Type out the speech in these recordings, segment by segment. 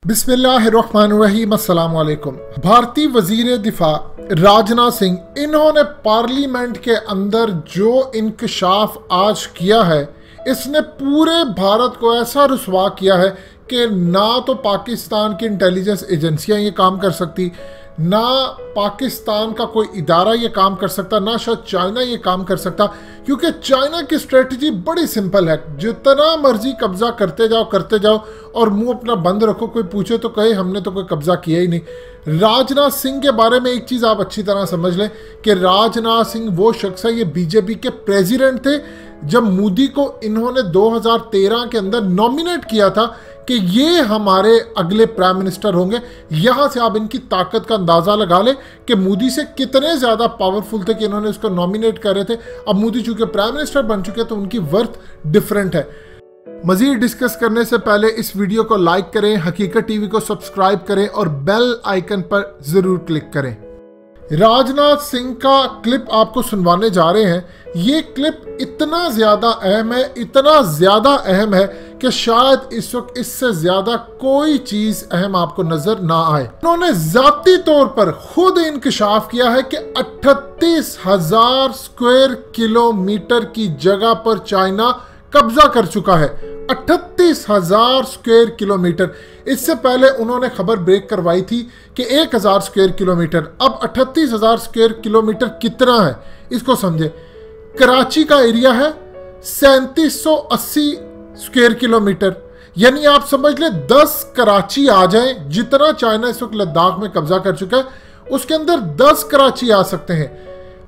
बिस्मिल्लाहिर्रहमानिर्रहीम, अस्सलाम वालेकुम। भारतीय वजीर दिफा राजनाथ सिंह, इन्होंने पार्लियामेंट के अंदर जो इंकशाफ आज किया है, इसने पूरे भारत को ऐसा रुसवा किया है कि ना तो पाकिस्तान की इंटेलिजेंस एजेंसियां ये काम कर सकती, ना पाकिस्तान का कोई इदारा ये काम कर सकता, ना शायद चाइना ये काम कर सकता, क्योंकि चाइना की स्ट्रेटजी बड़ी सिंपल है। जितना मर्जी कब्जा करते जाओ और मुंह अपना बंद रखो। कोई पूछे तो कहे हमने तो कोई कब्जा किया ही नहीं। राजनाथ सिंह के बारे में एक चीज़ आप अच्छी तरह समझ लें कि राजनाथ सिंह वो शख्स है, ये बीजेपी के प्रेसिडेंट थे जब मोदी को इन्होंने 2013 के अंदर नॉमिनेट किया था कि ये हमारे अगले प्राइम मिनिस्टर होंगे। यहां से आप इनकी ताकत का अंदाजा लगा लें कि मोदी से कितने ज्यादा पावरफुल थे कि इन्होंने उसको नॉमिनेट कर रहे थे। अब मोदी चूंकि प्राइम मिनिस्टर बन चुके तो उनकी वर्थ डिफरेंट है। मजीद डिस्कस करने से पहले इस वीडियो को लाइक करें, हकीकत टीवी को सब्सक्राइब करें और बेल आइकन पर जरूर क्लिक करें। राजनाथ सिंह का क्लिप आपको सुनवाने जा रहे हैं। ये क्लिप इतना ज्यादा अहम है कि शायद इस वक्त इससे ज्यादा कोई चीज अहम आपको नजर ना आए। उन्होंने जाती तौर पर खुद इंकशाफ किया है कि 38,000 स्क्वायर किलोमीटर की जगह पर चाइना कब्जा कर चुका है। 38,000 स्क्वायर किलोमीटर। इससे पहले उन्होंने खबर ब्रेक करवाई थी कि 1,000 स्क्वायर किलोमीटर। अब 38,000 स्क्वायर किलोमीटर कितना है इसको समझे। कराची का एरिया है 3780 स्क्वायर किलोमीटर, यानी आप समझ ले 10 कराची आ जाए। जितना चाइना इस वक्त लद्दाख में कब्जा कर चुका है उसके अंदर 10 कराची आ सकते हैं।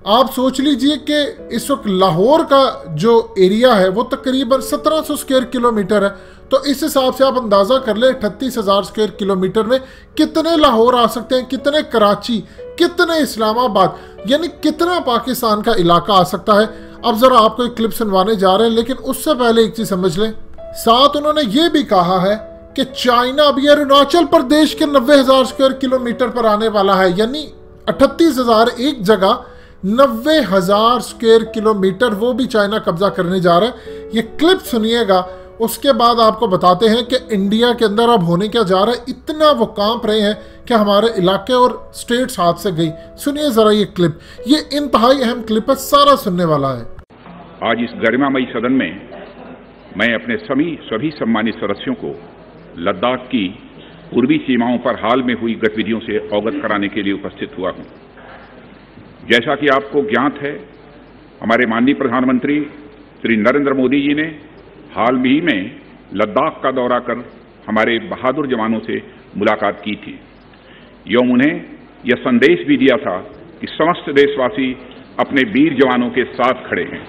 आप सोच लीजिए कि इस वक्त लाहौर का जो एरिया है वो तकरीबन 1700 स्क्वायर किलोमीटर है। तो इस हिसाब से आप अंदाज़ा कर ले 38,000 स्क्वायर किलोमीटर में कितने लाहौर आ सकते हैं, कितने कराची, कितने इस्लामाबाद, यानी कितना पाकिस्तान का इलाका आ सकता है। अब ज़रा आपको एक क्लिप सुनवाने जा रहे हैं, लेकिन उससे पहले एक चीज़ समझ लें। साथ उन्होंने ये भी कहा है कि चाइना अभी अरुणाचल प्रदेश के 90,000 स्क्वायर किलोमीटर पर आने वाला है, यानी 38,000 एक जगह, 90,000 स्क्वायर किलोमीटर वो भी चाइना कब्जा करने जा रहा है। ये क्लिप सुनिएगा, उसके बाद आपको बताते हैं कि इंडिया के अंदर अब होने क्या जा रहा है। इतना वो कांप रहे हैं कि हमारे इलाके और स्टेट्स हाथ से गई। सुनिए जरा ये क्लिप, ये इंतहाई अहम क्लिप है, सारा सुनने वाला है। आज इस गरिमामयी सदन में मैं अपने सभी सम्मानित सदस्यों को लद्दाख की पूर्वी सीमाओं पर हाल में हुई गतिविधियों से अवगत कराने के लिए उपस्थित हुआ हूं। जैसा कि आपको ज्ञात है, हमारे माननीय प्रधानमंत्री श्री नरेंद्र मोदी जी ने हाल ही में लद्दाख का दौरा कर हमारे बहादुर जवानों से मुलाकात की थी। एवं उन्हें यह संदेश भी दिया था कि समस्त देशवासी अपने वीर जवानों के साथ खड़े हैं।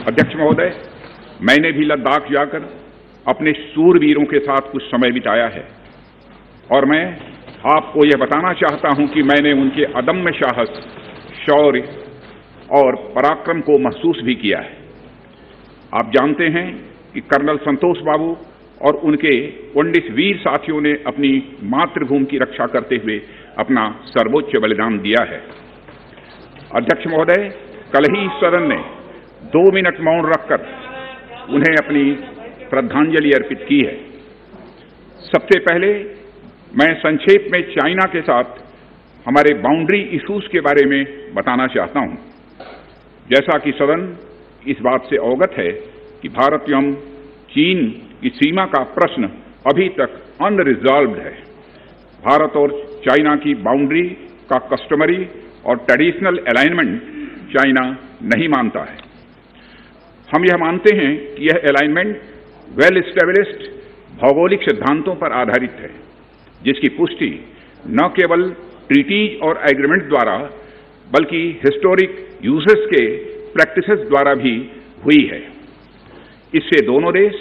अध्यक्ष महोदय, मैंने भी लद्दाख जाकर अपने शूरवीरों के साथ कुछ समय बिताया है और मैं आपको यह बताना चाहता हूं कि मैंने उनके अदम्य साहस, शौर्य और पराक्रम को महसूस भी किया है। आप जानते हैं कि कर्नल संतोष बाबू और उनके 19 वीर साथियों ने अपनी मातृभूमि की रक्षा करते हुए अपना सर्वोच्च बलिदान दिया है। अध्यक्ष महोदय, कल ही सदन ने 2 मिनट मौन रखकर उन्हें अपनी श्रद्धांजलि अर्पित की है। सबसे पहले मैं संक्षेप में चाइना के साथ हमारे बाउंड्री इश्यूज के बारे में बताना चाहता हूं। जैसा कि सदन इस बात से अवगत है कि भारत एवं चीन की सीमा का प्रश्न अभी तक अनरिजॉल्व्ड है। भारत और चाइना की बाउंड्री का कस्टमरी और ट्रेडिशनल अलाइनमेंट चाइना नहीं मानता है। हम यह मानते हैं कि यह अलाइनमेंट वेल एस्टेब्लिश्ड भौगोलिक सिद्धांतों पर आधारित है, जिसकी पुष्टि न केवल ट्रीटीज और एग्रीमेंट द्वारा बल्कि हिस्टोरिक यूजेस के प्रैक्टिसेस द्वारा भी हुई है। इससे दोनों देश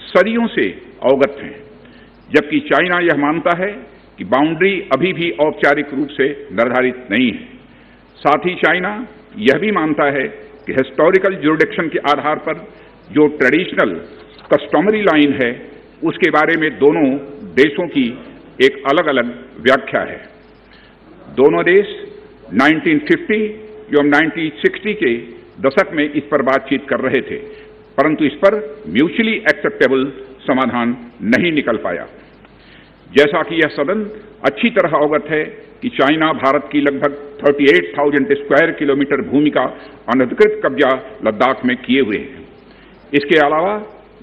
सदियों से अवगत हैं, जबकि चाइना यह मानता है कि बाउंड्री अभी भी औपचारिक रूप से निर्धारित नहीं है। साथ ही चाइना यह भी मानता है कि हिस्टोरिकल ज्यूरिडिक्शन के आधार पर जो ट्रेडिशनल कस्टमरी लाइन है उसके बारे में दोनों देशों की एक अलग अलग व्याख्या है। दोनों देश 1950 एवं 1960 के दशक में इस पर बातचीत कर रहे थे, परंतु इस पर म्यूचुअली एक्सेप्टेबल समाधान नहीं निकल पाया। जैसा कि यह सदन अच्छी तरह अवगत है कि चाइना भारत की लगभग 38,000 स्क्वायर किलोमीटर भूमि का अनधिकृत कब्जा लद्दाख में किए हुए है। इसके अलावा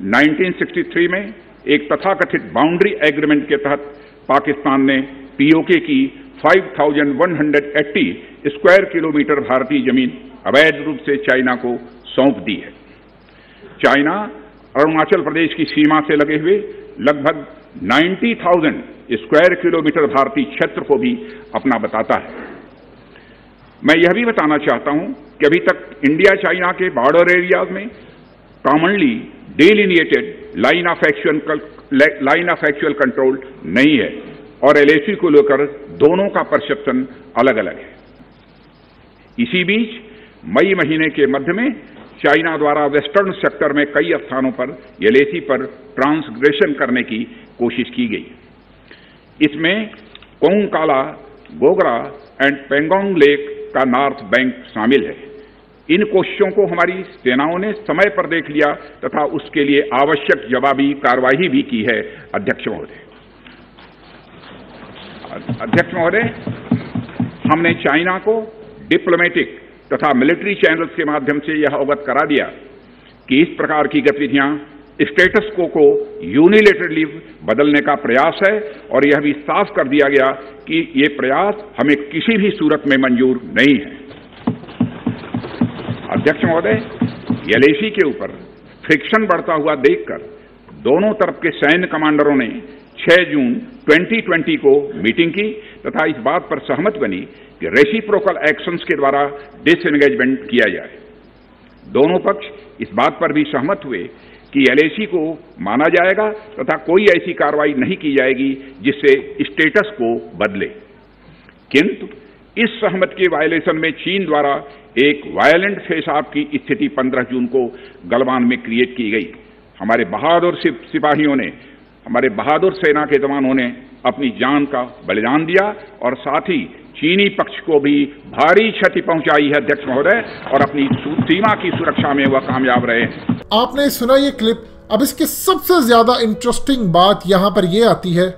1963 में एक तथाकथित बाउंड्री एग्रीमेंट के तहत पाकिस्तान ने पीओके की 5,180 स्क्वायर किलोमीटर भारतीय जमीन अवैध रूप से चाइना को सौंप दी है। चाइना अरुणाचल प्रदेश की सीमा से लगे हुए लगभग 90,000 स्क्वायर किलोमीटर भारतीय क्षेत्र को भी अपना बताता है। मैं यह भी बताना चाहता हूं कि अभी तक इंडिया चाइना के बॉर्डर एरियाज में commonly delineated line of actual control नहीं है और एलएसी को लेकर दोनों का परसेप्शन अलग अलग है। इसी बीच मई महीने के मध्य में चाइना द्वारा वेस्टर्न सेक्टर में कई स्थानों पर एलएसी पर ट्रांसग्रेशन करने की कोशिश की गई। इसमें कोंगकाला, गोगरा एंड पेंगोंग लेक का नॉर्थ बैंक शामिल है। इन कोशिशों को हमारी सेनाओं ने समय पर देख लिया तथा उसके लिए आवश्यक जवाबी कार्रवाई भी की है। अध्यक्ष महोदय, हमने चाइना को डिप्लोमेटिक तथा मिलिट्री चैनल्स के माध्यम से यह अवगत करा दिया कि इस प्रकार की गतिविधियां स्टेटस को यूनिलेटरली बदलने का प्रयास है और यह भी साफ कर दिया गया कि ये प्रयास हमें किसी भी सूरत में मंजूर नहीं है। अध्यक्ष महोदय, एलएसी के ऊपर फ्रिक्शन बढ़ता हुआ देखकर दोनों तरफ के सैन्य कमांडरों ने 6 जून 2020 को मीटिंग की तथा इस बात पर सहमत बनी कि रेसिप्रोकल एक्शंस के द्वारा डिसएंगेजमेंट किया जाए। दोनों पक्ष इस बात पर भी सहमत हुए कि एलएसी को माना जाएगा तथा कोई ऐसी कार्रवाई नहीं की जाएगी जिससे स्टेटस को बदले। किंतु इस सहमति के वायलेशन में चीन द्वारा एक वायलेंट फेस ऑफ की स्थिति 15 जून को गलवान में क्रिएट की गई। हमारे बहादुर सिपाहियों ने, हमारे बहादुर सेना के जवानों ने अपनी जान का बलिदान दिया और साथ ही चीनी पक्ष को भी भारी क्षति पहुंचाई है अध्यक्ष महोदय, और अपनी सीमा की सुरक्षा में वह कामयाब रहे। आपने सुना ये क्लिप। अब इसकी सबसे ज्यादा इंटरेस्टिंग बात यहाँ पर यह आती है,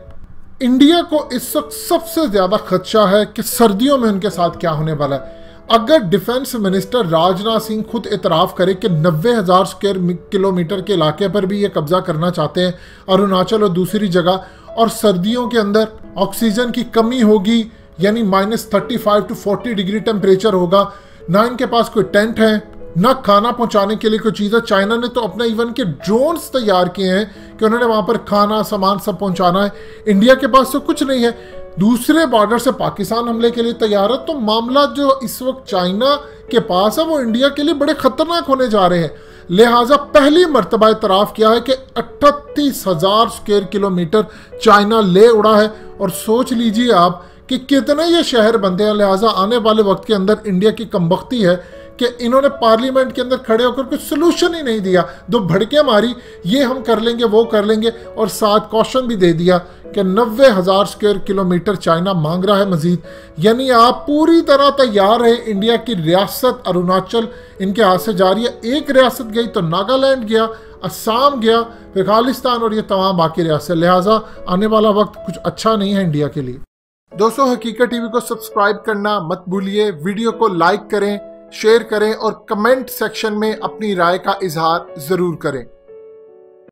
इंडिया को इस वक्त सबसे ज्यादा खदशा है कि सर्दियों में उनके साथ क्या होने वाला है। अगर डिफेंस मिनिस्टर राजनाथ सिंह खुद इतराफ करे कि 90,000 स्क्वायर किलोमीटर के इलाके पर भी ये कब्जा करना चाहते हैं, अरुणाचल और दूसरी जगह, और सर्दियों के अंदर ऑक्सीजन की कमी होगी, यानी -35 to 40 डिग्री टेम्परेचर होगा, ना इनके पास कोई टेंट है, ना खाना पहुंचाने के लिए कोई चीज़ है। चाइना ने तो अपने इवन के ड्रोन्स तैयार किए हैं कि उन्होंने वहां पर खाना सामान सब पहुंचाना है। इंडिया के पास तो कुछ नहीं है। दूसरे बॉर्डर से पाकिस्तान हमले के लिए तैयार है। तो मामला जो इस वक्त चाइना के पास है वो इंडिया के लिए बड़े खतरनाक होने जा रहे हैं। लिहाजा पहली मर्तबा इतराफ किया है कि 38,000 स्क्वायर किलोमीटर चाइना ले उड़ा है। और सोच लीजिए आप कि कितने ये शहर बनते हैं। लिहाजा आने वाले वक्त के अंदर इंडिया की कमबख्ती है कि इन्होंने पार्लियामेंट के अंदर खड़े होकर कुछ सोल्यूशन ही नहीं दिया। दो भड़के मारी, ये हम कर लेंगे वो कर लेंगे, और साथ कॉशन भी दे दिया कि 90,000 स्क्वायर किलोमीटर चाइना मांग रहा है मजीद। यानी आप पूरी तरह तैयार है। इंडिया की रियासत अरुणाचल इनके हाथ से जा रही है। एक रियासत गई तो नागालैंड गया, असम गया, फिर खालिस्तान और ये तमाम बाकी रियासत। लिहाजा आने वाला वक्त कुछ अच्छा नहीं है इंडिया के लिए। दोस्तों, हकीकत टीवी को सब्सक्राइब करना मत भूलिए। वीडियो को लाइक करें, शेयर करें और कमेंट सेक्शन में अपनी राय का इजहार जरूर करें।